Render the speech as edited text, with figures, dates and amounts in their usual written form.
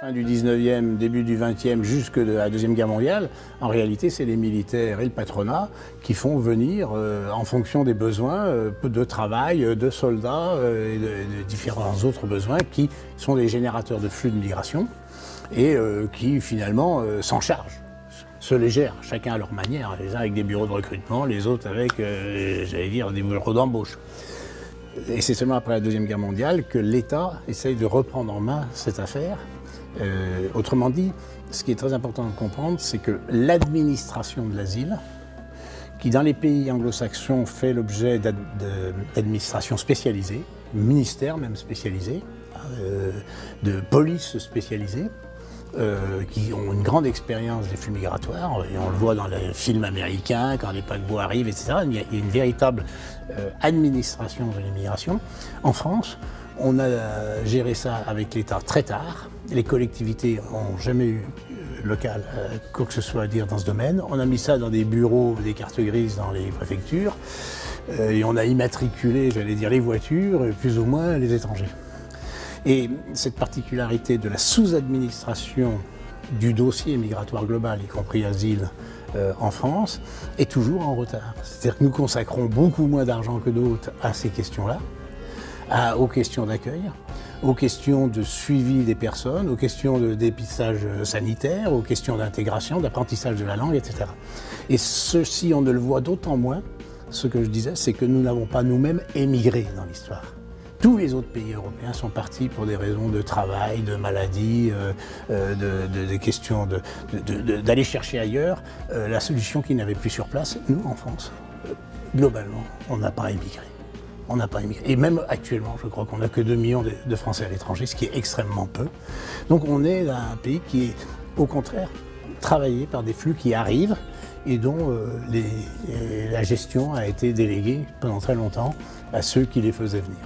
Fin du 19e, début du 20e, jusque la Deuxième Guerre mondiale, en réalité, c'est les militaires et le patronat qui font venir, en fonction des besoins de travail, de soldats et de différents autres besoins qui sont des générateurs de flux de migration et qui, finalement, s'en chargent, se les gèrent, chacun à leur manière, les uns avec des bureaux de recrutement, les autres avec, j'allais dire, des bureaux d'embauche. Et c'est seulement après la Deuxième Guerre mondiale que l'État essaye de reprendre en main cette affaire. Autrement dit, ce qui est très important de comprendre, c'est que l'administration de l'asile, qui dans les pays anglo-saxons fait l'objet d'administrations spécialisées, ministères même spécialisés, de police spécialisées, qui ont une grande expérience des flux migratoires, et on le voit dans les films américains, quand les paquebots arrivent, etc. Il y a une véritable administration de l'immigration. En France, on a géré ça avec l'État très tard. Les collectivités n'ont jamais eu local quoi que ce soit à dire dans ce domaine. On a mis ça dans des bureaux, des cartes grises dans les préfectures, et on a immatriculé, j'allais dire, les voitures, et plus ou moins les étrangers. Et cette particularité de la sous-administration du dossier migratoire global, y compris asile, en France, est toujours en retard. C'est-à-dire que nous consacrons beaucoup moins d'argent que d'autres à ces questions-là, aux questions d'accueil, aux questions de suivi des personnes, aux questions de dépistage sanitaire, aux questions d'intégration, d'apprentissage de la langue, etc. Et ceci, on ne le voit d'autant moins, ce que je disais, c'est que nous n'avons pas nous-mêmes émigré dans l'histoire. Tous les autres pays européens sont partis pour des raisons de travail, de maladie, des questions d'aller chercher ailleurs la solution qu'ils n'avaient plus sur place. Nous, en France, globalement, on n'a pas émigré. On n'a pas émigré. Et même actuellement, je crois qu'on n'a que 2 millions de Français à l'étranger, ce qui est extrêmement peu. Donc on est un pays qui est, au contraire, travaillé par des flux qui arrivent et dont la gestion a été déléguée pendant très longtemps à ceux qui les faisaient venir.